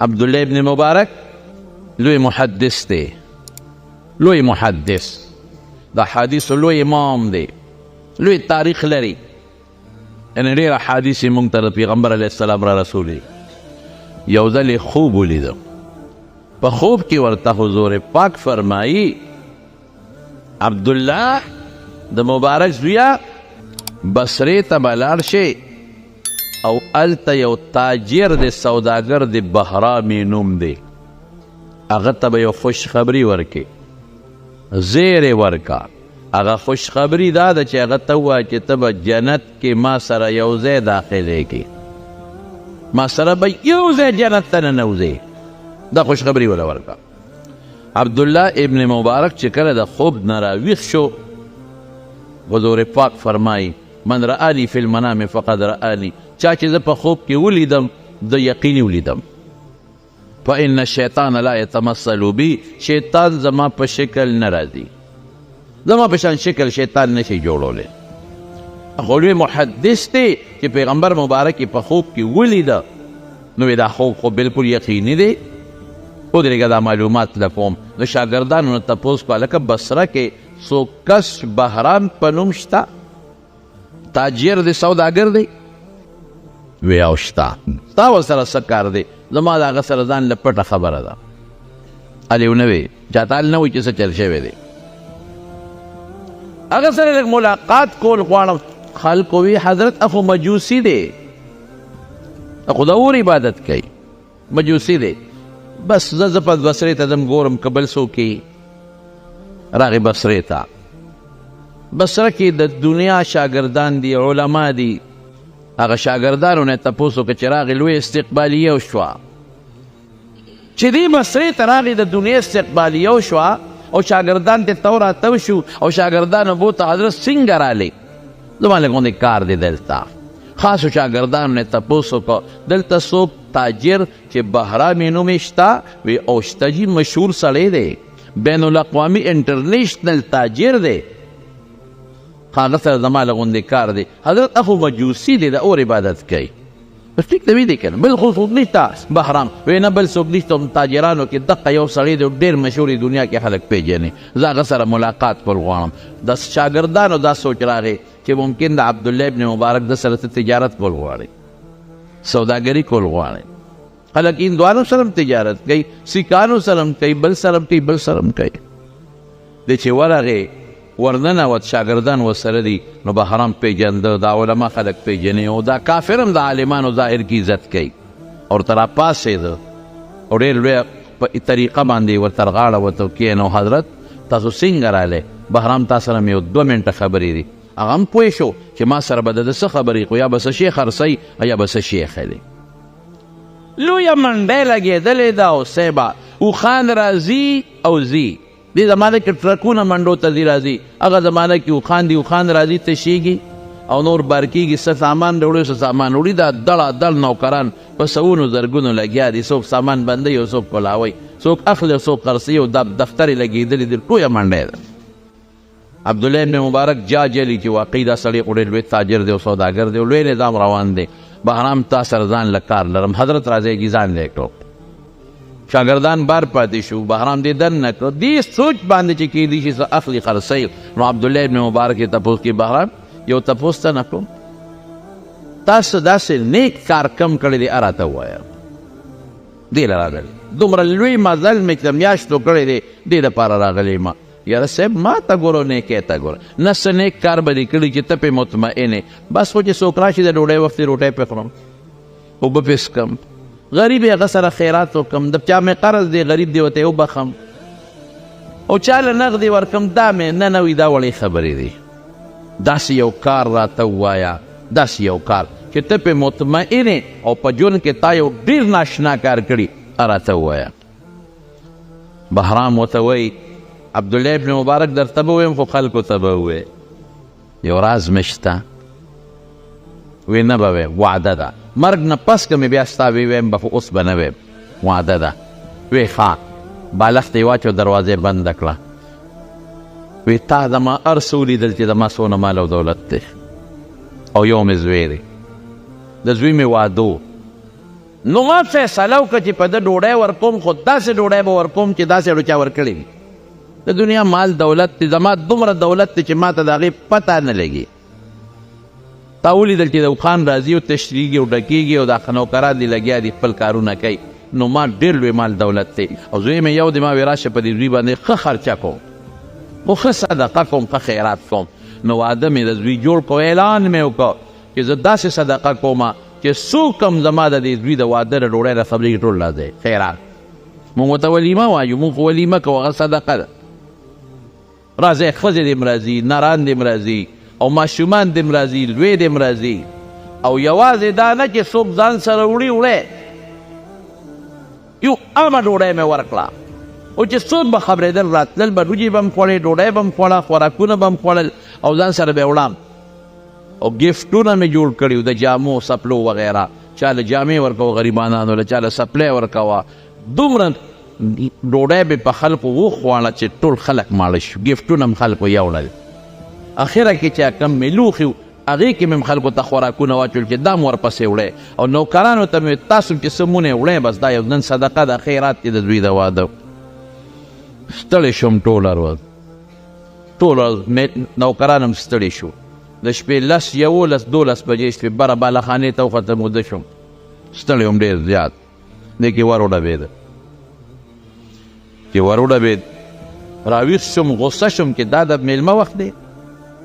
عبدالله ابن مبارک لوی محدث دی، لوی محدث، دا حدیث لوی امام دی، لوی تاریخ لري. یعنې ډېر احادیث یې مونږ ته د پیغمبر علیه السلام را رسولي. یو ځل یې خوب ولیده، په خوب کې ورته حضور پاک فرمایي عبدالله د مبارک زویا بصرې ته به لاړ شي او هلته یو تاجر دی، سوداګر دی، بهرامي نوم دی، هغه ته به یو خوشخبري ورکړي، زیرې ورکا. هغه خوشخبري دا ده چې هغه ته ووایه چې ته به جنت کې ما سره یو ځای داخلېږي، ما سره به یو ځای جنت ته ننوځې. دا خوشخبري وله ورکا. عبدالله ابن مبارک چې کله د خوب نه راویښ شو، حضور پاک فرمایي من رآني فی المنام فقد رآني، چا چې زه په خوب کې ولیدم د یقیني ولیدم. فإن الشیطان لا یتمثل بی، شیطان زما په شکل نه راځي، زما په شان شکل شیطان نشي جوړولی. خو لوی محدث دی چې پیغمبر مبارک په خوب کې ولیده، نو دا خوب خو بلکل یقیني دی. ودرېږه دا معلومات لکوم. د شاګردانو نه تپوس کو هلکه بصره کې څوک کس بهرام په نوم شته، تاجر دی، سوداګر دی؟ وی او شته. تا ورسره څه کار دی؟ زما د هغه سره ځان له پټه خبره ده. هلې ونه وی چاته هل نه وایي چې څه چل شوی دی. هغه سره لږ ملاقات کول غواړم. خلکو وی حضرت اخو مجوسی دی، اخو د اور عبادت کوي، مجوسی دی. بس زه په بصرې ته ځم ګورم که بل څوک یي. راغی بصرې ته. بصره کې د دنیا شاګردان دي، علما دي. هغه شاګردانو نه تپوس وکړه چې راغی لوی استقبالیه وشوه. چې دې بصرې ته راغی د دنیا استقبالیه وشوه او شاګردان ته تو راتو شو او شاګردانو بوته حضرت څنګه رالی؟ زما لږ غوندې کار دی دلته. خاصو شاګردانو نه تپوس وکړه دلته څوک تاجر چې بهرامي نوم یې شته؟ وی او شته جي، مشهور سړی دی، بین الاقوامي انټرنیشنل تاجر دی. هغه سره زما له غوندې کار دی. حضرت اخو مجوسي دی، د اور عبادت کوي. بس ټیک ته وی دی که نه، بل خو څوک نشته بهرام. وی نه بل څوک نشته، تاجرانو کې دقه یو سړی دی، ډېر مشهورې دنیا کې خلک پیژني. زه هغه سره ملاقات کول غواړم. د شاګردانو دا سوچ راغی چې ممکن د عبدالله ابن مبارک د سره تجارت کول غواړي، سوداګري کول غواړي. خلک هندوانو سره هم تجارت کوي، سیکانو سره هم کوي، بل سره هم کوي، بل سره هم کوي. دی چې ورغې ورننوت شاګردان ورسره دي، نو بهرام پیژنده، دا علما خلک پیژني، او دا کافر هم د عالمانو ظاهر کې عزت کوي. او ورته راپاڅېده او ډېر لویه په طریقه باندې ورته غاړه ورته کېنو. حضرت تاسو څنګه رالی؟ بهرام تا سره مې یو 2 منټه خبرې دي. هغه هم پوه شو چې ما سره به د څه خبرې خو یا به څه شی خرڅوي یا به څه شی اخلي. لویه منډی لګېدلې ده او صیبه اوښان راځي او ځي. دې زمانه کې ټرکونه منډو ته ځي راځي، هغه زمانه کې اوښان دي، اوښان راځي تشېږي او نور بار کېږي، څه سامان راوړي څه سامان وړي. دا دړ نوکران په سوونو زرګونو لګیا دي، څوک سامان بندوي او څوک کولاوي، څوک اخلي او څوک خرڅوي، او دا دفتر یې لګېدلي دي. لویه منډی ده. عبدالله ابن مبارک جلي چې واقعي دا سړی خو ډېر لوی تاجر دی او سوداګر دی او لوی نظام روان دی. بهرام تا سره ځان له کار لرم، حضرت راځئ چې ځان لیک کړو. شاګردان بار پاتې شو، بهرام دې دننه کړو. دې سوچ باندې چې کېدی شي څه اخلي خرڅوي. نو عبدالله ابن مبارک یې تپوس کې بهرام یو تپوس ته نه کړو، تاسو داسې نیک کار کم کړی دی راته ووایه. دې له راغلی دومره لوی مزل مې چې د میاشتو کړی دی، دې دپاره راغلی ما. یاره صاحب ما ته ګوره، نیکۍ ته ګوره، نه څه نیک کار به دې کړي چې ته پې مطمئن یې. بس خو چې څوک راشي د ډوډۍ وخت یې روټۍ پې خورم، اوبه پې څښم، غریب یې هغه سره خیرات وکړم، د چا مې قرض دی غریب دی ورته یې وبخم، او چا له نغدې ورکړم. دا مې نه نوي، دا وړې خبرې دي. داسې یو کار راته ووایه، داسې یو کار چې ته پې مطمئن یې او په ژوند کې تا یو ډېر ناشنا کار کړي، راته ووایه. بهرام ورته وایي عبدالله ابن مبارک درته به ویم خو خلکو ته به ووایې، یو راز مې شته. وی نه به ویم، وعده ده، مرګ نه پس که مې بیا ستا ویم به خو اوس به نه ویم، وعده ده. وی ښه. بالښت یې واچو، دروازې بنده کړه. وی تا زما هر څه ولیدل چې زما څونه مال او دولت دی، او یو مې زوی دی، د زوی مې واده و، نو ما فیصله وکړه چې په ده ډوډۍ ورکوم، خو داسې ډوډۍ به ورکوم چې داسې ډو چا ورکړې وي. د دنیا مال دولت دی، زما دومره دولت دی چې ما ته د هغې پته نه لګي. تا ولیدل چې د خان راځي او تشریږي او ډکېږي او دا نوکران دي لګیا دي خپل کارونه کوي. نو ما ډېر لوی مال دولت دی او زوی مې یو دی، ما وی راشه په دې زوی باندې ښه خرچه کوم، خو ښه صدقه کوم، ښه خیرات کوم. نو واده مې د زوی جوړ کو، اعلان مې وکړ چې زه داسې صدقه کومه چې څوک هم زما د دې زوی د واده د ډوډۍ د خبرې ټول راځي خیرات. مونږ ورته ولیمه وایو، مونږ خو ولیمه کوو، هغه صدقه ده. راځئ ښځې دې م راځي، نران دې م راځي او ماشومان دې م راځي، لوی دې م راځي. او یوازې دا نه چې څوک ځان سره وړي یو عامه ډوډۍ مې ورکړه، او چې څوک به خبرېدل راتلل به وریجې به م خوړې، ډوډۍ به م خوړه، خوراکونه به م خوړل او ځان سره به یې وړم. او ګفټونه مې جوړ کړي د جامو سپلو وغیره، چا له جامې ورکوه غریبانانو له، چا له سپلی ورکوه. دومره ډوډۍ به په خلکو وخوړه چې ټول خلک ماړه شو، ګفټونه م خلکو یوړل. اخره کې چې کم مې لوښي و هغې کې مې خلکو ته خوراکونه واچول چې دا م ورپسې وړی. او نوکرانو ته مې تاسو چې څه مونې وړی بس دا یو نن صدقه ده، خیرات دی د دوی د واده. ستړی شوم ټوله ورځ، ټوله ورځ نوکران هم ستړي شو. د شپې 10 11 12 بجې شوې، بره بالخانې ته وختم، موده شوم، ستړی هم ډېر زیات. دې کې ور وډبېده، چې ور وډبېد راویښ شوم، غصه شوم چې دا د میلمه وخت دی.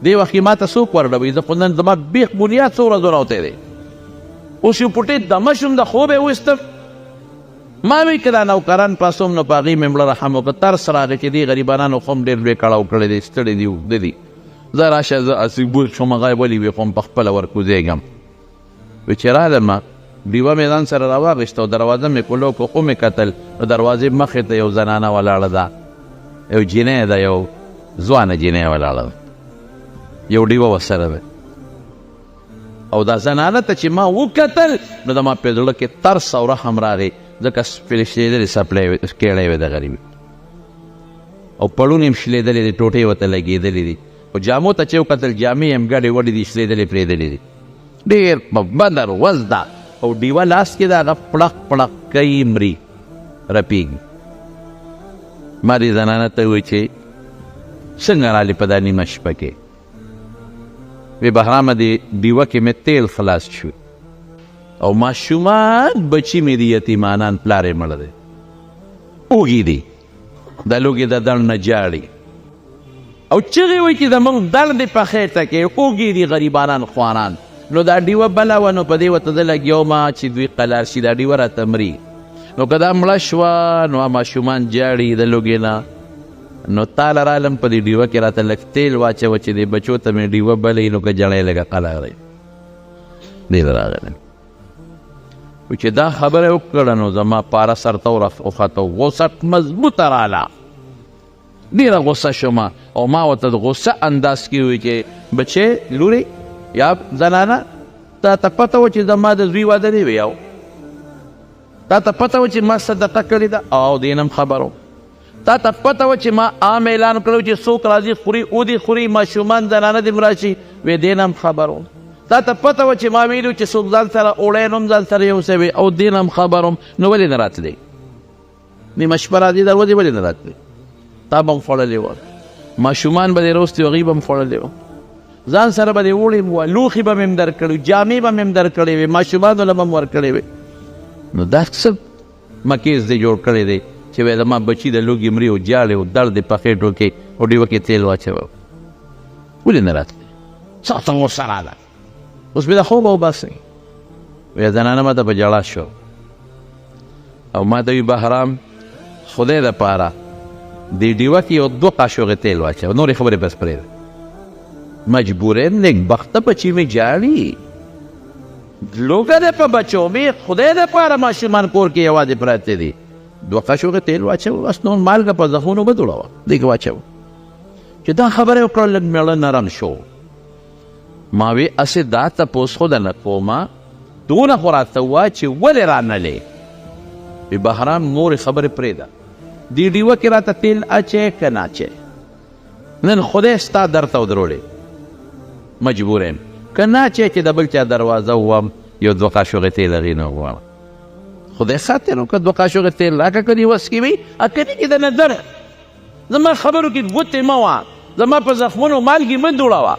دې وخت کې ما ته څوک ور وډبوي؟ زه خو نن زما بیخ بنیاد څو ورځو راوتی دی. اوس یو پټې دمه شوم، د خوب یې ویستم. ما وی که دا نوکران پاسوم نو په هغې مې مړه رحم وکړه. ترس راغی چې دې غریبانانو خو هم ډېر لوی کړاو کړی دی، ستړي دي، اوږده دي. زه راشه زه اسیبول شوم، هغه ولې وي خو هم په خپله ورکوزېږم. وی چې رالمه ډیوه مې ځان سره راواغېسته او دروازه مې کولو کو، خو مې کتل نو دروازې مخې ته یو زنانه ولاړه ده، یو جینۍ ده، یو ځوانه جینۍ ولاړه ده، یو ډیوه ورسره ده. او دا زنانه ته چې ما وکتل نو د ما په زړه کې ترس او رحم راغی، ځکه شلېدلې سپلی کیړی وې د غریبي، او پړونې هم شلېدلې دي، ټوټې ورته لګېدلې دي. خو جامو ته چې وکتل جامې هم ګډې وډې دي، شلېدلې پرېدلې دي. ډېر په بده ورځ ده. او ډیوه لاس کې ده، هغه پړق پړق کوي، مري رپېږي. ما دې زنانه ته ووایي چې څنګه رالې په دا نیمه شپه کې؟ وی بهرامه دې ډیوه کې مې تیل خلاص شو او ماشومان بچي مې دي یتیمانان، پلار یې مړه دی، اوږي دي، د لوږې د دړ نه جاړي او چغې وایي چې زموږ دړ دې په خېټه کې، اوږي دي غریبانان خواران. نو دا ډیوه بله وه، نو په دې ورته زه لګیومه چې دوی قلار شي، دا ډیوه راته مري. نو که دا مړه شوه نو ماشومان جاړي د لوږې نه. نو تاله رالم په دې ډیوه کې راته لږ تیل واچوه چې دې بچو ته مې ډیوه بلوي، نو که جړی لږه قلارئ. دې ته راغلم چې دا خبره وکړه نو زما پاره سر ته وخته، غوسه مضبوطه راله، ډېره غوسه شومه. او ما ورته د غوسه انداز کې ووایي چې بچې لورې یا زنانه، تا ته پته وه چې زما د زوی واده دی؟ وی او تا ته پته وه چې ما صدقه کړې ده؟ او دې نه هم خبر و. تا ته پته وه چې ما عام اعلان کړی چې څوک راځي خوري، او دې خوري، ماشومان زنانه دې م راشي؟ وی دې نه هم خبر و. تا ته پته وه چې ما ویلي چې څوک ځان سره اوړی نو هم ځان سره یوسوي، او دې نه هم خبر وم. نو ولې نه راتلی؟ نیمه شپه راځي دروازې ولې نه راتلی؟ تا به هم خوړلې وه، ماشومان به دې روستي وه، هغوی به هم خوړلې وه، ځان سره به دې وړې وه، لوښي به مې هم در کړي، جامې به مې هم در کړې وې، ماشومانو له به هم ورکړې وې. نو دا څه مکیز دې جوړ کړی دی چې وایي زما بچي د لوږې مري او جاړې او درد دې په خېټو کې او ډیوه کې تیل واچوه؟ ولې نه راتلی؟ څه ته غوسه راله؟ اوس مې د خوبه وباسئ. وایي زنانه ما ته په ژړا شو او ما ته وي بهرام خدای دپاره دې ډیوه کې یو 2 قاشوغې تیل واچوه، نورې خبرې بس پرېږده. مجبورم نیکبخته بچی مې جاړي، لوږه ده په بچو مې، خدای دپاره ماشومان کور کې یوازې پراته دي. 2 قاشوغې تیل واچوه، بس نور مالګه په زخمونو مه دوړوه، دې کې واچوه. چې دا خبره وکړه لږ میړه نرم شو. ما وی اسې دا تپوس خو درنه کومه، دونه خو راته ووایه چې ولې رانلې؟ وی بهرام نورې خبرې پرېږده، دې ډیوه کې راته تیل اچې که نه اچې؟ نن خدای ستا درته ودرولې، مجبور یم که نه اچې چې د بل چا دروازه ووهم، یو 2 قاشوغې تیل هغې نه وغواړم. خدای خاطر وکړه 2 قاشوغې تیل راکړه که دې وس کې وي کنې کې د نظر زما خبرو کې ګوتې مه وه زما په زخمونو مالګې مه دوړوه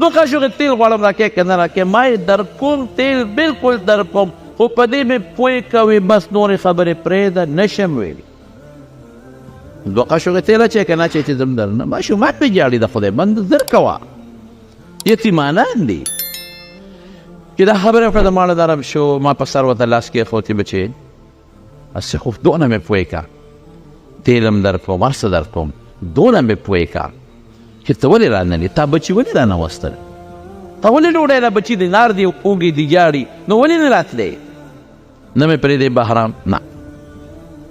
2 قاشوغې تیل غواړم راکې که نه راکې ما یې در کوم تیل بلکل در کوم خو په دې مې پوه کوې بس نورې خبرې پرېږده نشم ویلي 2 قاشوغې تیل اچوې که نه اچوې چې زم درنه ماشومان پې جاړي د خدای بند زر کوه یتیمانان دي چې دا خبره وکړه د ماړه درم شو ما په سر ورته لاس کېښودې بچې هسې خو دونه مې پوه که تیل هم در کوم هر څه در کوم دونه مې پوه که چې ته ولې رانلې تا بچي ولې رانوستل تا ولې ډوډۍ را بچي دی نار دی اوږې دی جاړي نو ولې نه راتلې نه مې پرېږدې بهرام نه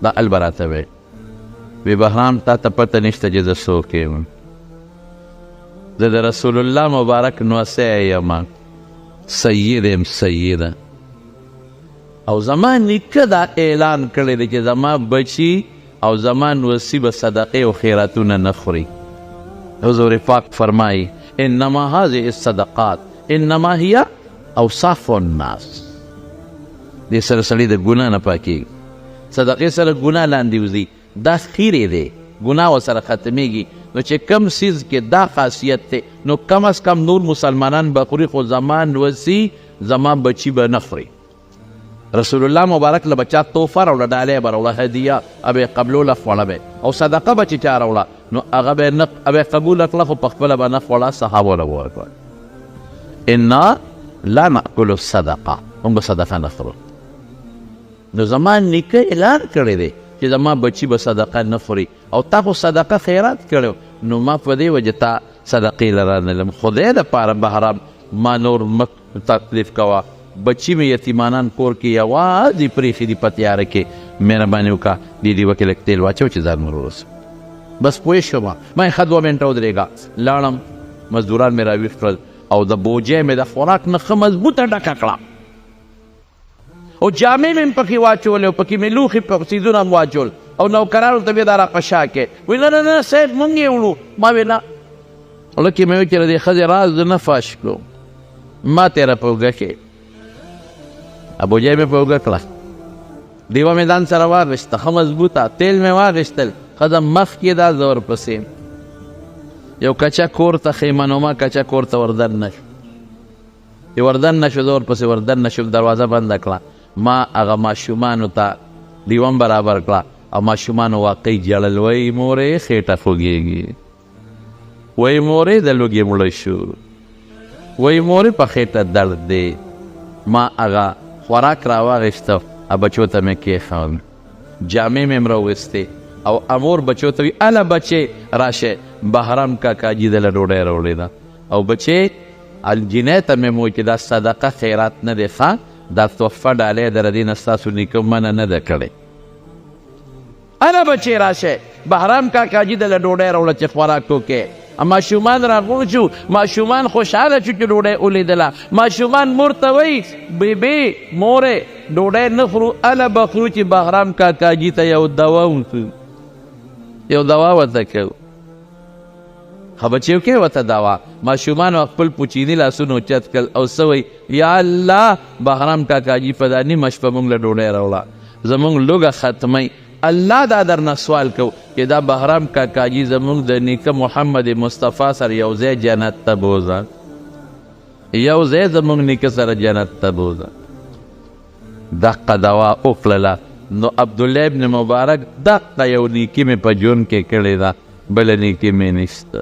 دا ال به راته وی وی بهرام تا ته پته نشته چې زه څوک یم زه د رسول الله مبارک نوسی یم سید یم سیده او زما نیکه دا اعلان کړی دی چې زما بچي او زما نوسی به صدقې او خیراتونه نه خوري حضور پاک فرمایي انما هذه الصدقات انما هي اوصاف الناس دې سره سړي د ګناه نه پاکېږي صدقې سره ګناه لاندې وځي دا خیرې دی ګناه ورسره ختمېږي نو چې کم سیز کې دا خاصیت دی نو کم از کم نور مسلمانان به خوري خو زما نوسی زما بچي به نه خوري رسول الله مبارک له بچا تحفه راوړه ډالۍ به راوړه هدیه به یې قبلوله خوړه به او صدقه به چې چا راوړه نو هغه به یې قبوله کړه خو پخپله به نه خوړه صحابو له ورکړه انا لا ناکل الصدقه موږ به صدقه نه خورو نو زما نیکه اعلان کړی دی چې زما بچي به صدقه نه خوري او تا خو صدقه خیرات کړی نو ما په دې وجه تا صدقې له رانلم خدای دپاره بهرام ما نور مه تکلیف کوه بچی مې یتیمانان کور کې یوازې پرېښي دي په تیاره کې مهرباني وکړه دې ډېوه کې لږ تیل واچو چې ځان ور ورسو بس پوه شوم ما یې ښه 2 منټه ودرېږه لاړم مزدوران مې راویښ کړل او د بوجۍ مې د خوراک نه ښه مضبوطه ډکه کړه او جامې مې پکې واچولې او پکې مې لوښي څیزونه هم واچول او نوکرانو ته بیا دا راقشا کې وایي نه نه نه صاحب مونږ یې وړو ما ویې نه لکې مې ویل چې د دې ښځې راز زه نه فاش کړو ما تېره په اوږه کې ابوجۍ مې په اوږه کړه دیوه مې ځان سره واغېسته ښه مضبوطه تیل مې واغېستل ښځه مخکې دا زه ورپسې یو کچه کور ته خیمنما کچه کور ته وردن نه شو چې وردن نه شو زه ورپسې وردن نه شوم دروازه بنده کړه ما هغه ماشومانو ته دیوه هم برابر کړه او ماشومانو واقعي ژړل وایي مورې خېټه خوږېږي وایي مورې د لوږې مړه شو وایي مورې په خېټه درد دی ما هغه خوراک راواغېسته او بچو ته مې کېښود جامې مې هم راویستې او امور بچو ته وي اله بچې راشه بهرام کاکاجي دله ډوډۍ راوړې ده او بچې الجینۍ ته مې وویل چې دا صدقه خیرات نه دی ښه دا تحفه ډالۍ در دې نه ستاسو نیکه منع نه ده کړې اله بچې راشه بهرام کاکاجي دله ډوډۍ راوړه چې خوراک وکې ماشومان راغونډ شو ماشومان خوشحاله شو چې ډوډۍ ولیدله ماشومان مور ته وایي بیبي مورې ډوډۍ نه خورو اله به خورو چې بهرام کاکاجي ته یو دوا ونسو یو دوا ورته کوو ښه بچیو کې ورته دوا ماشومانو خپل پوچیني لاسونه اوچت کړل او څه وایي یا الله بهرام کاکاجي په دا نیمه شپه موږ له ډوډۍ راوړه زموږ لوږه ختمئ الله دا درنه سوال کو چې دا بهرام کاکاجي زموږ د نیکه محمد مصطفی سره یو ځای جنت ته بوځه یو ځای زموږ نیکه سره جنت ته بوځه دقه دوا وکړله نو عبدالله ابن مبارک دقه یو نیکي مې په ژوند کې کړې ده بله نیکي مې نشته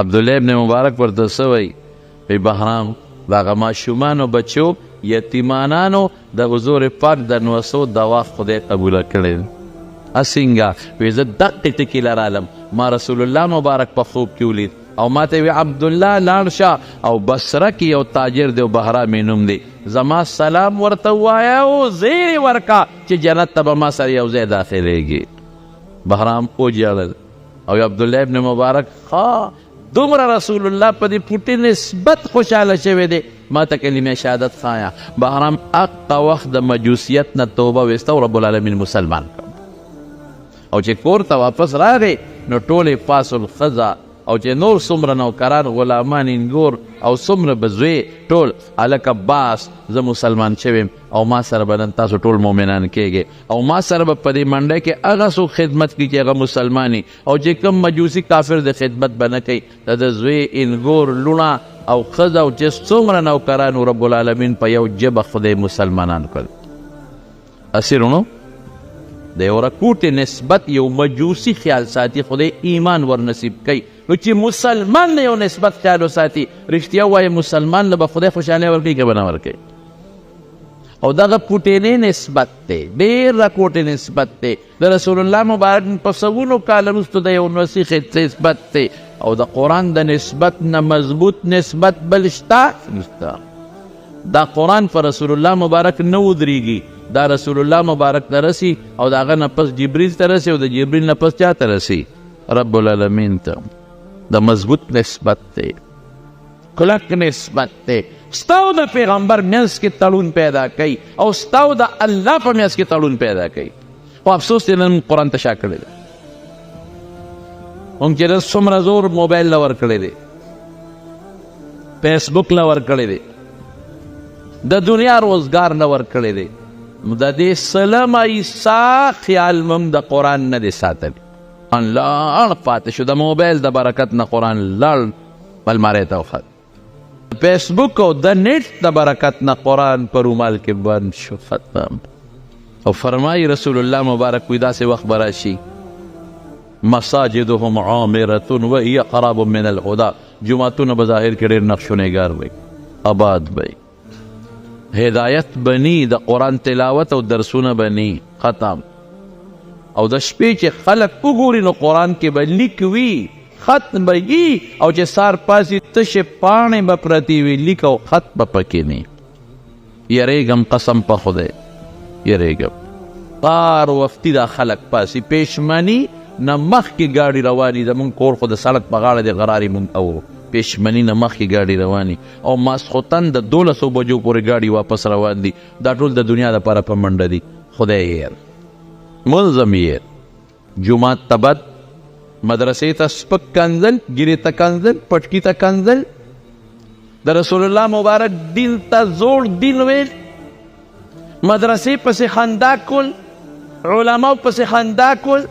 عبدالله ابن مبارک ورته څه وایي وایي بهرام د هغه ماشومانو بچو یتیمانانو د حضور پاک د نوسو دوا خدای قبوله کړې اسینګه وایي زه دقې ټکي لرالم ما رسول الله مبارک په خوب کې ولید او ما ته وی عبدالله لاړ شه او بصره کې یو تاجر دی او بهرام یې نوم دی زما سلام ورته ووایه او زیرې ورکه چې جنت ته به ما سره یو ځای داخلېږي بهرام وژړل او عبدالله ابن مبارک دومره رسول الله په دې پوټې نسبت خوشحاله شوی دی ما ته کلمه شهادت ښایه بهرام هغه وخت د مجوسیت نه توبه ویسته او رب العالمین مسلمان کړ او چې کور ته واپس راغی نو ټولې پاس الښځه او چې نور څومره نوکران غلامان انګور او څومره به زوی ټول هلکه باس زه مسلمان شویم او ما سره به نن تاسو ټول مؤمنان کېږئ او ما سره به په دې منډه کې هغه څوک خدمت کړي چې هغه مسلماني او چې کوم مجوسي کافر د خدمت به نه کوي د زوی انګور لوڼه او ښځه او چې څومره نوکرانو رب العالمین په یو ژبه خدای مسلمانان کړل اسیرونو د یو رکوټې نسبت یو مجوسي خیال ساتي خدای ایمان ور نصیب کوي نو چې مسلمان له یو نسبت خیال وساتي رښتیا وایي مسلمان له به خدای خوشحالۍ ورکوي که به نه ورکوي او دغه پوټینې نسبت دی ډېر راکوټې نسبت دی د رسول الله مبارک په سوونو کاله وروسته د یو نسیخ نسبت دی او د قرآن د نسبت نه مضبوط نسبت بل شته دا قرآن په رسول الله مبارک نه ودرېږي دا رسول الله مبارک ته رسی او د هغه نه پس جبریل ته رسی او د جبریل نه پس چا ته رسی رب العالمین ته د مضبوط نسبت دی کلک نسبت دی ستا او د پیغمبر منځ کې تړون پیدا کوي او ستا او د الله په منځ کې تړون پیدا کوي خو افسوس دی نن قرآن ته شا کړی دی موږ چې نن څومره زور موبایل له ورکړی دی فیسبوک له ورکړی دی د دنیا روزګار نه ورکړی دی د دې سلم ایسا خیال مم د قرآن نه دی ساتلی ان لاړ پاتې شو د موبایل د برکت نه قرآن لاړ المارۍ ته وخت فیسبوک او د نیټ د برکت نه قرآن په رومال کې بند شو ختم او فرمایي رسول الله مبارک وی داسې وخت به راشي مساجدهم عامرة وهي قراب من الهدى جماعتونه به ظاهر کې ډېر نقشونیګار وي آباد وي هدایت بنی د قرآن تلاوت او درسونه بنی ختم او د شپې چې خلک وګوري نو قرآن کې به لیک وي خط به وي او چې سار پاسي تشې پاڼې به پرتې وي لیک او خط به پکې نه یریږم قسم په خدای یریږم پار وفتي دا خلک پاسي پېشمني نه مخکې ګاډي رواني زمونږ کور خو د سړک په غاړه د غراري مونږ اورو پېشمني نه مخکې ګاډي رواني او ماسخوتن د 1200 بجو پورې ګاډي واپس روان دي دا ټول د دنیا دپاره په منډه دي خدای یې ملزم یې جومات ته بد مدرسې ته سپک کنځل ګیرې ته کنځل پټکي ته کنځل د رسول الله مبارک دین ته زوړ دین ویل مدرسې پسې خندا کول علماو پسې خندا کول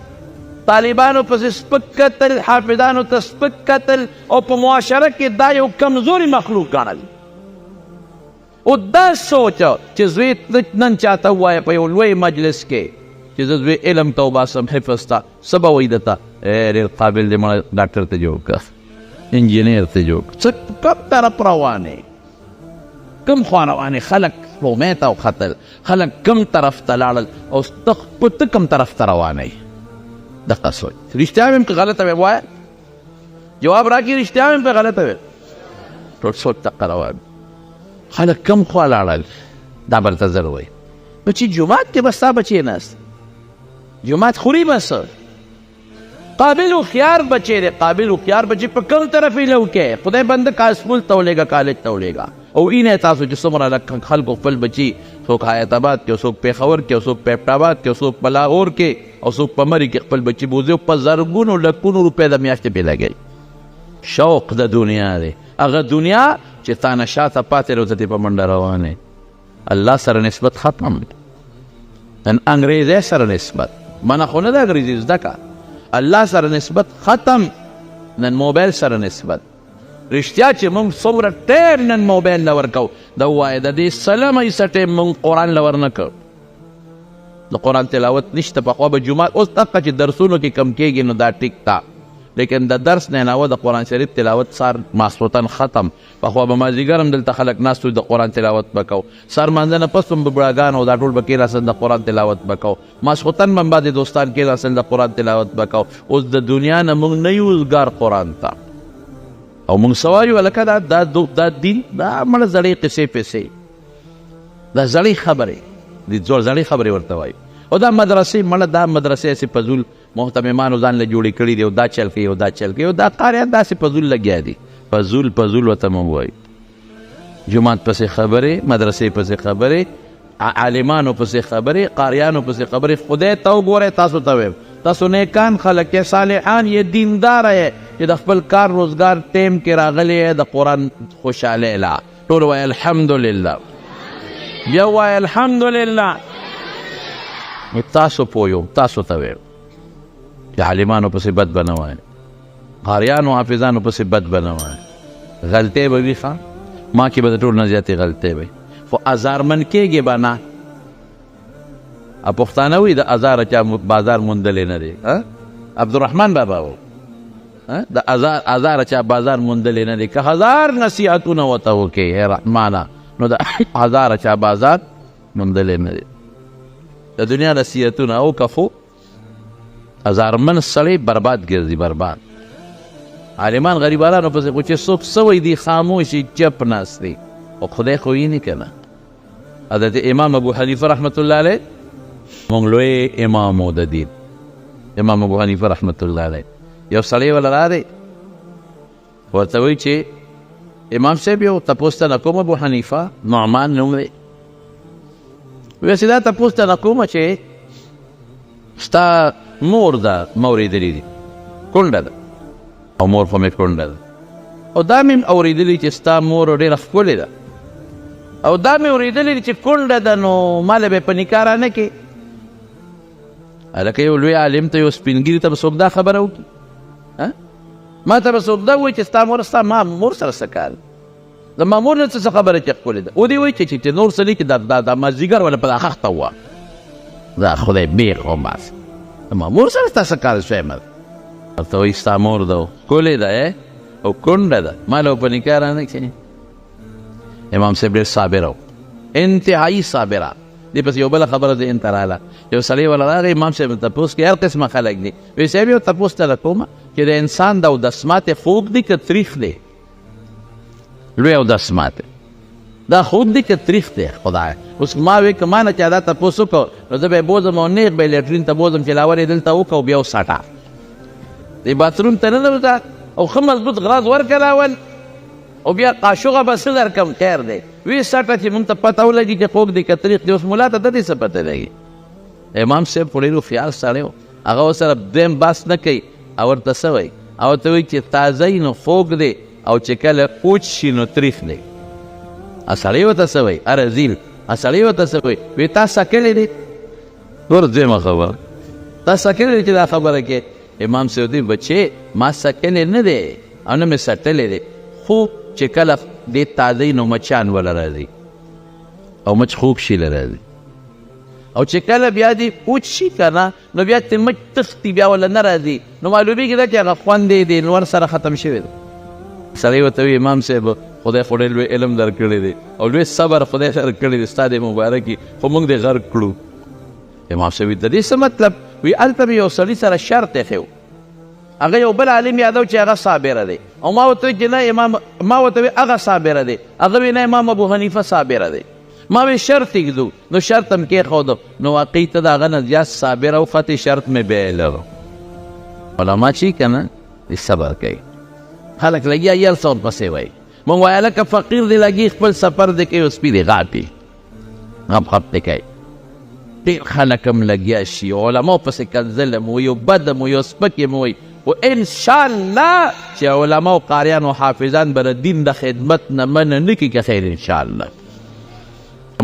طالبانو پسې سپک کتل حافظانو ته سپک کتل او په معاشره کې دا یو کمزوري مخلوق ګڼل او دا سوچه چې زوی نن چاته ووایه په یو لوی مجلس کې چې زه زوی علم ته وباسم حفظ ته څه به وایي درته ډېر قابل دی مړه ډاکټر ته جوړ کړه انجینر ته جوړ کړه څه کوم طرف روانې کوم خوا روانې خلک سپوږمۍ ته وختل خلک کوم طرف ته لاړل او ته کوم طرف ته روانې دقه سوچ رښتیا مې که غلطه ویم وایه جواب راکړي رښتیا مې په غلطه ویم ټول سوچ دقه روان خلک کم خوا لاړل دا به درته زر وایي نو چې جومات کې به ستا بچی ناست جومات خوري به څه قابل هوښیار بچی دی قابل هوښیار بچی په کوم طرف یې لوکې خدای بنده کا اسکول ته ولېږه کالج ته ولېږه او اینه تاسو چې څومره خلکو خپل بچي څوک حیات آباد کې څوک پېښور کې څوک پیپټ آباد کې څوک په لاهور کې او څوک په مري کې خپل بچي بوځي په زرګونو لکونو روپۍ د میاشتې پې لګوي شوق د دنیا دی هغه دنیا چې تا نه شاته پاتې روته په منډه روانې الله سره نسبت ختم نن انګریزۍ سره نسبت منه خو نه ده انګریزي زده که الله سره نسبت ختم نن موبایل سره نسبت رښتیا چې موږ څومره ټیم نن موبایل له ورکو دا ووایه د دې سلم ایسه ټیم موږ قرآن له ور نه کړ د قرآن تلاوت نشته پخوا به جومات اوس دقه چې درسونو کې کم کېږي نو دا ټیک تا لیکن د درس نه علاوه د قرآن شریف تلاوت سار ماسخوتن ختم پخوا به مازدیګر هم دلته خلک ناست د قرآن تلاوت به کو سر مانځه نه پس هم به بوډاګان او دا ټول به کېناستل د قرآن تلاوت به کو ماسخوتن به هم بعضې دوستان کېناستل د قرآن تلاوت به کو اوس د دنیا نه موږ نه یو وزګار قرآن ته او موږ څه وایو هلکه دا دین دا مړه زړې قصې پسې دا زړې خبرې د زړې خبرې ورته وایو او دا مدرسې مړه دا مدرسې هسې فضول محتممانو ځان له جوړې کړي دي او دا چل کوي او دا چل کوي او دا قاریان داسې فضول لګیا دي فضول ورته موږ وایو جومات پسې خبرې مدرسې پسې خبرې عالمانو پسې خبرې قاریانو پسې خبرې خدای ته وګورئ تاسو ته ویم تاسو نیکان خلک یې صالحان یې دینداره یې چې د خپل کار روزګار ټیم کې راغلی د قرآن خوشحالۍ لا ټول وایي الحمدلله بیا وایي الحمدلله تاسو پوه تاسو ته ویم چې عالمانو پسې بد به نه وایي قاریانو حافظانو پسې بد به نه وایي غلطۍ به وي ښه ما کې به د ټول نه زیاتې غلطۍ وي خو ازارمن کېږي به نه پښتانه وایي د ازاره چا بازار موندلی نه دی عبدالرحمن بابا و د ازاره چا بازار موندلی نه دی که هزار نصیحتونه ورته وکړې ای رحمانه نو د هزاره چا بازار موندلی نه دی د دنیا نصیحتونه وکړه خو هزارمن سړی برباد ګرځي برباد عالمان غریبانو پسې خو چې څوک څه وایي دي خاموشي چپ ناست دي او خدای خو یې نه که نه حضرت امام ابو حنیفه رحمت الله علیه مونږ لوی امام و د دین امام ابو حنیفه رحمت الله علیه یو سړی وله راغی ورته وایي چې امام صاحب یو تپوس ته نه کوم ابو حنیفه نعمان نوم دی ویسې دا تپوس ته نه کومه چې ستا مور ده ما اورېدلي دي کونډه ده او مور خو مې کونډه ده او دا مې اورېدلي چې ستا مور ډېره ښکلې ده او دا مې اورېدلي چې کونډه ده نو ماله به یې په نکاح رانه کې هلکه یو لوی عالم ته یو سپینګیري ته به څوک دا خبره وکړي ما ته به څوک دا ووایي چې ستا مور ستا ما مور سره څه کار زما مور نه څه خبره چې ښکلې ده ودې وایي چې نور څه دی چې دا مازدیګر ولا په دا خښته وه دا خدای بیخ و بس زما مور سره ستا څه کار شوی مه ورته وایي ستا مور ده ښکلې ده او کونډه ده ما له په نکاح رانه کښېني امام صاحب ډېر صابره و انتهایي صابره دې پسې یو بله خبره ذهن ته راغله یو سړی وله راغی امام صاحب تپوس کې هر قسمه خلک دي وایي صاحب یو تپوس ته کومه چې د انسان د اودسمات خوږ دی که تریخ دی لوی اودسمات دا خوږ دی که تریخ دی خدای اوس ما وایي که ما نه چا دا تپوس وکړو نو زه به یې بوځم او نیغ به یې لیټرین ته بوځم چې لاور یې دلته وکړه او بیا وساټه دې باتروم ته نه ننوځه او ښه مضبوط غراز ورکړه اول او بیا قاشوغه به څه درکړم خیر دی وی سټه چې مونږ ته پته ولګي چې خوږ دی که تریخ دی اوس ملا ته د دې څه پته لګي امام صاحب خو ډېر هوښیار سړی و هغه ورسره دویم بحث نه کوي او ورته څه وایي او ورته وایي چې تازه نو خوږ دی او چې کله کوچ شي نو تریخ دی سړی ورته څه وایي رزیل سړی ورته څه وایي وایي تا سکلی دی نور دویمه خبره تا سکلی دی چې دا خبره کې امام صاحب دی بچې ما سکلی نه دی او نه مې سټلی دی خو چې کله دې تازه نو مچان وله راځي او مچ خوږ شي له راځي او چې کله بیا دې کوچ شي که نه نو بیا ترې مچ تښتي بیا وله نه راځي نو معلومېږي دا چې هغه خوند یې د نور سره ختم شوی دی سړی ورته وي امام صاحب خدای خو ډېر لوی علم درکړی دی او لوی صبر خدای درکړی دی ستا د مبارکي خو موږ دې غرق کړو امام صاحب د دې څه مطلب وي هلته مې یو سړي سره شرط ایښی و هغه یو بل عالم یادو چې هغه صابره دی او ما ورته وایي چې نه امام ما ورته وایي هغه صابره دی هغه وایي نه امام ابو حنیفه صابره دی ما وایي شرط ایږدو نو شرط هم کېښودو نو واقعي ته د هغه نه زیات صابره وختې شرط مې بایله علما چې که نه صبر کوي خلک لګیا یل څه ورپسې وایي مونږ وایي هلکه فقیر دی لګي خپل سفر دی کوي او سپي دی غاپي غپ غپ دی کوي ډېر خلک هم لګیا شي علماو پسې کنځل هم وایي او بد هم وایي او سپک هم وایي و انشاءالله چې علما او قاریان او حافظان به د دین د خدمت نه منع نه کړي که خیر انشاءالله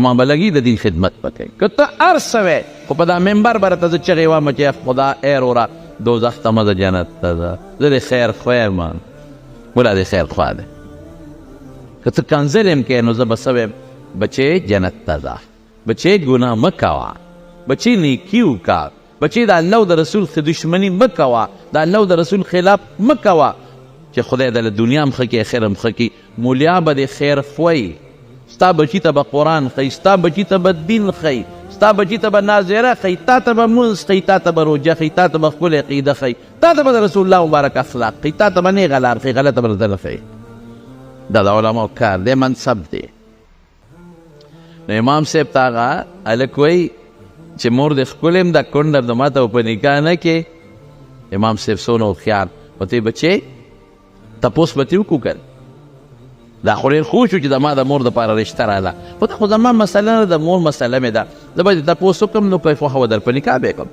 ما به لګي د دین خدمت به کوي که ته هر څه وی خو په دا ممبر به راته زه چغې وایم چې خدا ای وروره دوزخ ته مه ځه جنت ته ځه زه د خیر خوا یم ولا د خیر خوا دی که ته کنځل یم کوې نو زه به څه ویم بچې جنت ته ځه بچې ګناه مه کوه بچې نیکي وکړه بچې د الله او د رسول دشمني مه کوه د الله او د رسول خلاف مه کوه چې خدای د دنیا هم ښه کړي اخر هم ښه کړي مولیا به د خیر خوی ستا بچي ته به قرآن ښیي ستا بچي ته به دین ښیي ستا بچي ته به ناظره ښیي تا ته به مونځ ښیي تا ته به روژه ښیي تا ته به ښکلې عقیده ښیي تا ته به د رسول الله مبارک اخلاق ښیي تا ته به نیغه لار ښیي غلطه به درته نه ښیي دا د علماو کار دی منصب دی نو امام صاحب ته هغه هلک وایي چې مور دې ښکلې م دا کونډه د ما ته په نکاح نه کې امام صاحب څونه هوښیار ورته بچې تپوس به ترې وکړو که دا خو ډېر ښه شو چې د ما د مور دپاره رشته راله خو دا خو زما مسله نه د مور مسله مې ده زه به دې تپوس وکړم نو په خوښه به در په نکاح به یې کړم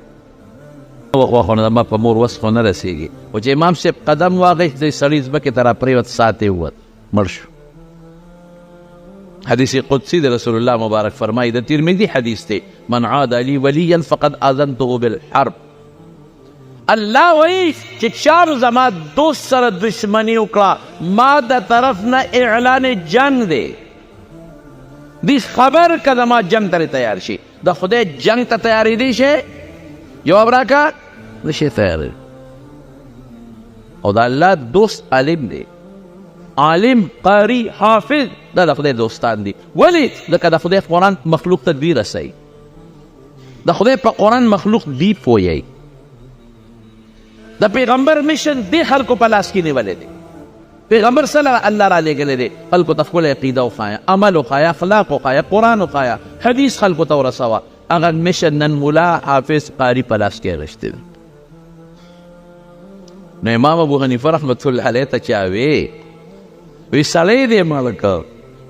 وخونه ما په مور وس خو نه رسېږي او چې امام صاحب قدم واغېست دی سړي ځمکې ته راپرېوت ساعت یې ووت مړ شو حدیث قدسی د رسول الله مبارک فرمایي د ترمذي حدیث دی من عاد لی ولیا فقد اذنته بالحرب الله وایي چې چارو زما دوست سره دشمني وکړه ما د طرف نه اعلان جنگ دی دې خبر که زما جنگ ته تیار شي د خدای جنگ ته تیارېدی شي جواب راکړه نه شي تیارېدی او د الله دوست عالم دی عالم قاری حافظ دا د خدای دوستان دي ولې ځکه د خدای قرآن مخلوق ته دوی رسوي د خدای په قرآن مخلوق دی پوهیږي د پیغمبر میشن دې خلکو په لاس کې نیولی دی پیغمبر صلی الله را لېږلی دی خلکو ته خپله عقیده وښایه عمل وښایه اخلاق وښایه قرآن وښایه حدیث خلکو ته ورسوه هغه میشن نن ملا حافظ قاری په لاس کې اخیستی دی نو امام ابو حنیفه رحمت الله علیه ته چا وی سړی دی مړه که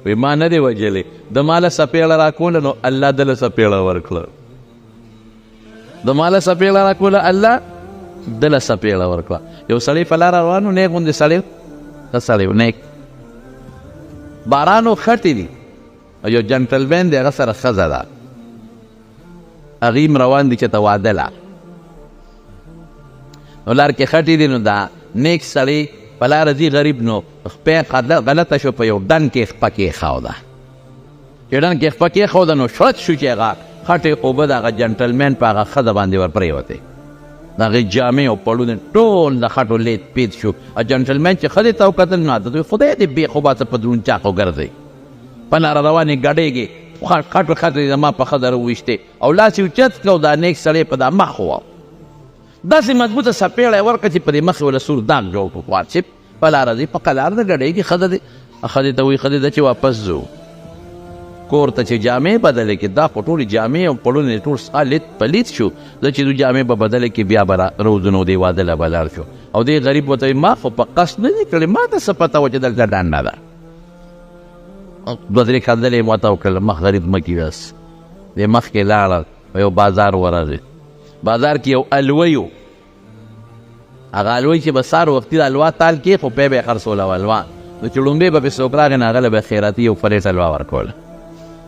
وی ما نه دی وجلی د ماله سپېړه راکوله نو الله دله سپېړه ورکړه د ماله سپېړه راکوله الله دله سپېړه ورکړه یو سړی په لاره روان و نیک غوندې سړی ښه سړی و نیک باران و خټې دي او یو جنټلمین دی هغه سره ښځه ده هغې هم روان دي چې ته واده له نو لار کې خټې دي نو دا نیک سړی په لاره ځي غریب نو خپې غلطه شو په یو ډن کې خپه کېښوده چې ډن کې خپه کېښوده نو شړت شو چې هغه خټې اوبه د هغه جنټلمین په هغه ښځه باندې ور پرېوتې د هغې جامې او پړونه ټول د خټو لید پید شو او جنټلمین چې ښځې ته وکتل نو عادت وي خدای دې بې خوباته په درون چاقو ګرځئ په لاره روانې ګډېږي خټو خټې زما په ښځه راوویشتې او لاس یې اوچت کړه او دا نیک سړی په دا مخ وواو داسې مضبوطه سپېړه یې ورکړه چې په دې مخ یې وله سور داغ جوړ کړو چې په لاره ځي په قلار ده ګډېږي ښځه دی ښځې ته وایي ښځې ده چې واپس ځو کور ته چې جامې بدلې کړي دا خو ټولې جامې او پړونه ټول ستا لید په لید شو زه چې دو جامې به بدلې کړي بیا به روزو نو دې واده له به لاړ شو او دې غریب ورته وایي ما خو په قصد نه دي کړې ما ته څه پته وه چې دلته ډانډه ده دوه درې خندلې یې ماته وکړل مخ غریب مه کړي بس دې مخکې لاړل په یو بازار ورغی بازار کې یو الوی و هغه الوی چې به سهار وختي د الوا تال کې خو پی به یې خرڅوله و الوا نو چې لومبې به پې څوک راغی نو هغه له به خیراتي یو پلیټ الوا ورکوله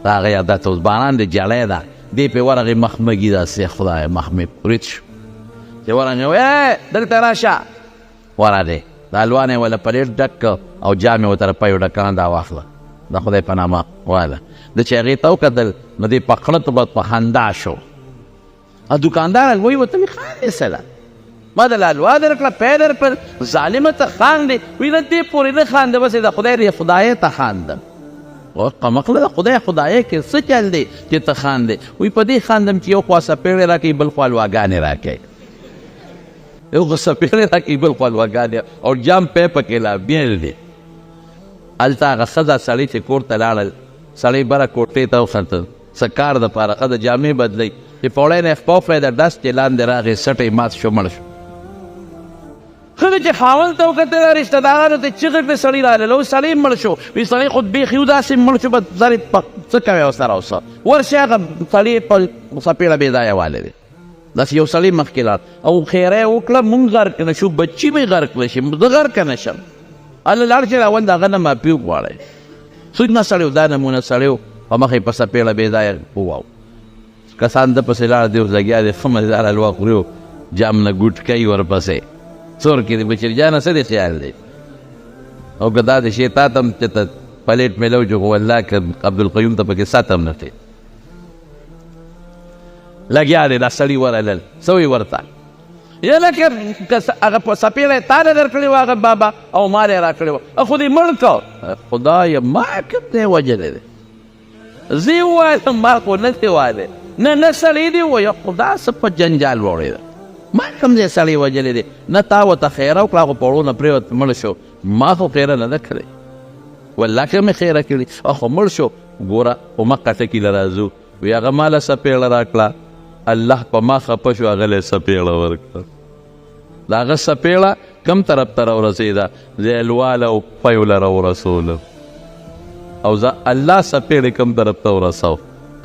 د هغه عادت اوس باران دی جړی ده دې پې ورغې مخ مږي داسې خدای مخ مې پرید شو چې ورغې دلته راشه ورغې د الوا نه یې وله پلیټ ډک او جام یې ورته روپیو ډکان دا واخله د خدای په نامه واله د چې هغې ته وکتل نو دې په خړت به په خندا شو او دوکاندار الوی ورته وایي خاندې څه ده ما د الوا درکړه پی درکړل ظالمه ته خاندې وایي نه دې پورې نه خانده بس د خدای خدایه ته خاندم قمقله د خدای خدایه کې څه چل دی چې ته خاندې وایي په دې خاندم چې یو خوا سپېړې راکوي بل خوا الواګانې راکوي یو خوا سپېړې راکوي بل خوا الواګانې او جام پی پکې لا بیل دی هلته هغه ښځه سړی چې کور ته لاړل سړی بره کوټې ته وختل څه کار دپاره ښځه جامې بدلوي چې پوړی نه یې خپه وکړی د ډس چې لاندې راغې سټی مات شو مړ شو ښځه چې خاوند ته وکتل رشته دارانو ته چغې کړې سړي راغلل اوس سړی مړ شو وایي سړی خو بیخي و داسې مړ شو به زر څه کوې ورسره اوس ورشي هغه سړي په څپېړه بې ځایه والی دی داسې یو سړي مخکې لاړ او خیره یې وکړه مونږ غرق نه شو بچي به یې غرق نه شي زه غرق نه شم هله لاړ چې راول د هغه نه معافي وغواړئ څوک نه سړی و دا نمونه سړی و په مخ یې په څپېړه بې ځایه وواو کسان ده پسې لاړ دی اوس لګیا دی ښه مزېدار حلوا خوري و جام نه ګوټکی ورپسې څور کې دی بچري جانه څه دی خیال دی او که دا د شی تا ته هم چې ته پلیټ میلو جو خو والله که عبدالقیوم ته پکې سات هم نه دی لګیا دی دا سړي ورغلل څه وایي ورته یعنې که هغه په څپېړه یې تا نه در کړې وه هغه بابا او مال یې را کړې وه خو دې مړ کړ خدایه ما کوم دی وجلی دی زه یې وویلم ما خو نه دی ویلی نه سړی دی وایه خدا څه په جنجال وړې ده ما کوم ځای سړی وجلی دی نه تا ورته خیره وکړه هغه په وړو نه پرېوت مړ شو ما خو خیره نه ده کړې والله که مې خیره کړي خو مړ شو ګوره په مقه ټکي له راځو وی هغه ماله څپېړه راکړه الله په ما خفه شو هغه له یې څپېړه ورکړه د هغه څپېړه کم طرف ته راورسېده زه الواله او پیو له راورسولم او زه الله څپېړې کم طرف ته ورسو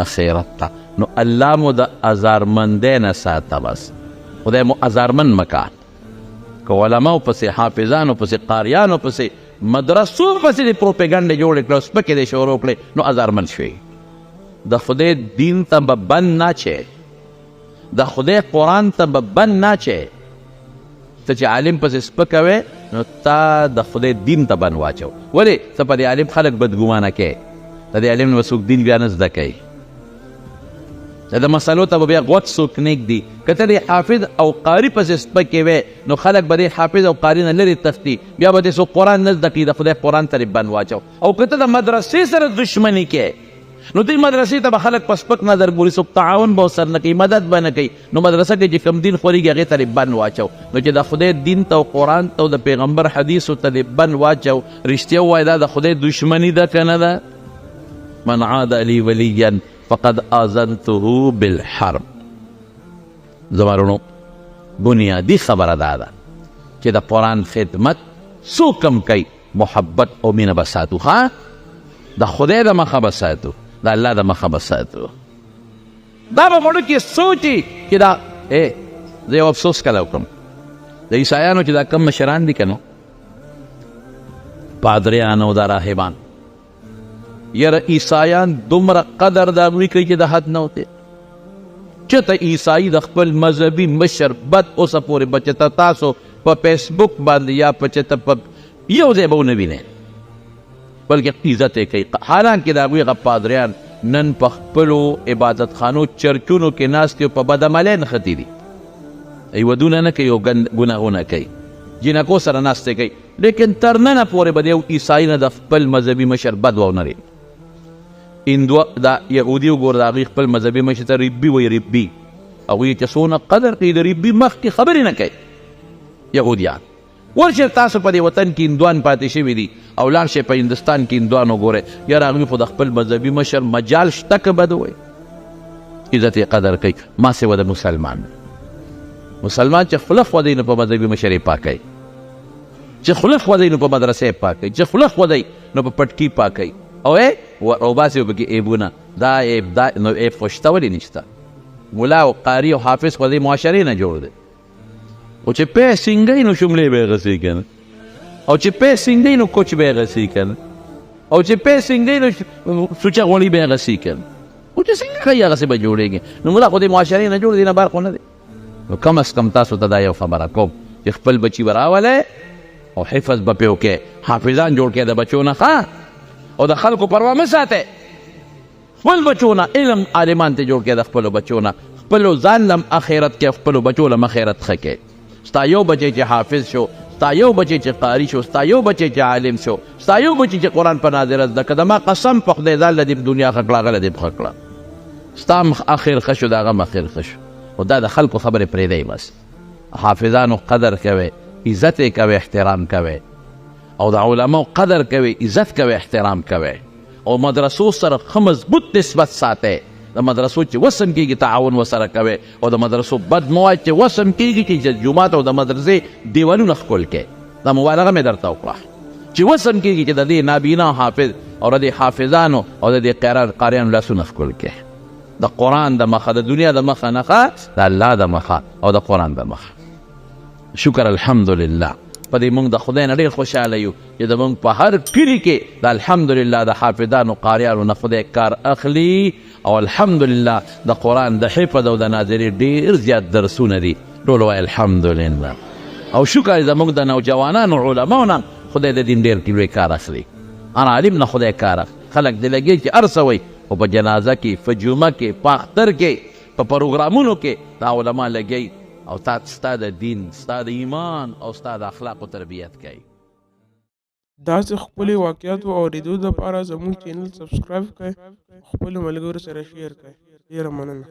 اخرت ته نو الله مو د ازارمندۍ نه ساته بس خدای مو ازارمن مکا که علماو پسې حافظانو پسې قاریانو پسې مدرسو پسې د پروپیګنډې جوړې کړه سپکې دې شروع کړې نو ازارمن شوي د خدای دین ته به بند نه چی د خدای قرآن ته به بند نه چی ته چې عالم پسې سپکه وې نو تا د خدای دین ته بند واچو ولې ته په دې عالم خلک بدګمانه کوې د دې عالم نه به څوک دین بیا نه زده کوي د مسلو ته به بیا غوږ څوک نه ږدي که ته د حافظ او قاري پسې سپکې وې نو خلک به د حافظ او قاري نه لرې تښتي بیا به دې څوک قرآن نه زده کړي د خدای قرآن ته دې بند واچو او که ته د مدرسې سره دشمني کوې نو دې مدرسې ته به خلک په سپک نظر ګوري څوک تعاون به ورسره نه کوي مدد به نه کوي نو مدرسه کې چې کوم دین خورېږي هغې ته دې بند واچو نو چې د خدای دین ته او قرآن ته او د پیغمبر حدیثو ته دې بند واچو رښتیا ووایه دا د خدای دشمني ده که نه ده من عاد لي ولیا فقد آذنته بالحرب زما وروڼو بنیادي خبره دا ده چې د قرآن خدمت څوک هم کوي محبت او مینه به ساتو ښه د خدای د مخه به ساتو د الله د مخه به ساتو دا به مړو کې سوچي چې دا زه یو افسوس کله وکړم د عیسایانو چې دا کم مشران دي که نو پادریان او دا راهبان یاره عیسایان دومره قدر د هغوی کوي چې د حد نه وتی چېرته عیسایي د خپل مذهبي مشر بد اوسه پورې به چېرته تاسو په فیسبوک باندې یا په چېرته په یو ځای به ونه وینئ بلکې عزت یې کوي حالانکې د هغوی هغه پادریان نن په خپلو عبادتخانو چرچونو کې ناست دي او په بدعملۍ نښتي دي ودونه نه کوي او ګناهونه کوي جینکو سره ناستې کوي لیکن تر ننه پورې به د یو عیسایي نه د خپل مذهبي مشر بد واونه دا یهودي وګوره د هغوی خپل مذهبي مشر ته ربي وایي ربي هغوی چې څونه قدر کوي د ربي مخکې خبرې نه کوي یهودیان ورشئ تاسو په دې وطن کې هندوان پاتې شوي دي او لاړ شئ په هندوستان کې هندوان وګورئ یاره هغوی خو د خپل مذهبي مشر مجال شته که بد وایي عزت یې قدر کوي ما سوه د مسلمان چې خوله خودی نو په مذهبي مشر یې پاکوي چې خوله خودی نو په مدرسه یې پاکوي چې خوله خودی نو په پټکي پاکوي او روباسي وبکې ایبونه دا ایب نو ایب خو شته ولې نشته ملا او قاري او حافظ خو دې معاشرې نه جوړ دی او چې پی سینګی نو شملې به یې غسي که نه او چې پی سینګی نو کوچ به یې غسي که نه او چې پی سینګی نو سوچه غوړي به یې غسي که نه او چې څنګه ښایي هغسې به جوړېږي نو ملا خو دې معاشرې نه جوړ دی نه بار خو نه دی نو کم از کم تاسو ته دا یو خبره کوم چې خپل بچي به راولئ او حفظ به پې وکړئ حافظان جوړ کړئ د بچو نه ښه او د خلکو پروا مه ساتئ خپل بچو نه علم عالمان ته جوړ کړئ د خپلو بچو نه خپلو ځان لم اخرت کې خپلو بچو لم اخرت ښه کړئ ستا یو بچی چې حافظ شو ستا یو بچی چې قاري شو ستا یو بچی چې عالم شو ستا یو بچی چې قرآن په ناظره زده که د ما قسم په خدای ځان له دې دنیا ښه کړه هغه له دې ښه کړه ستا اخر ښه شو د هغه هم اخر ښه شو او دا د خلکو خبرې پرېږدئ بس حافظانو قدر کوئ عزت یې کوئ احترام کوئ او د علماو قدر کوئ عزت کوئ احترام کوئ او مدرسو سره ښه مضبوط نسبت ساتئ د مدرسو چې وسم کېږي تعاون ورسره کوئ او د مدرسو بد مه وایئ چې وسم کېږي چې جومات او د مدرسې دیوالونه ښکل کړئ دا مبالغه مې درته وکړه چې وسم کېږي چې د دې نابینا حافظ او د دې حافظانو او د دې قاریانو لاسونه ښکل کړئ د قرآن د مخه د دنیا د مخه نه د الله د مخه او د قرآن د مخه شکر الحمدلله په دې موږ د خدای نه ډېر خوشحاله یو چې زموږ په هر کلي کې د الحمدلله د حافظانو قاریانو نه خدای کار اخلي او الحمدلله د قرآن د حفظ او د ناظرې ډېر زیات درسونه دي ټول وایي الحمدلله او شکر زموږ د نوجوانانو علماو نه خدای د دین ډېر لوی کار اخلي انا علم نه خدای کار خلک دې لګي چې هر څه وایي او په جنازه کې په جمعه کې په اختر کې په پروګرامونو کې دا علما لګي او ستا د دین ستا د ایمان او ستا د اخلاقو تربیت کوي داسې خپلې واقعاتو اورېدو دپاره زموږ چینل سبسکرایب کړئ خپلو ملګرو سره شیر کړئ ډېره مننه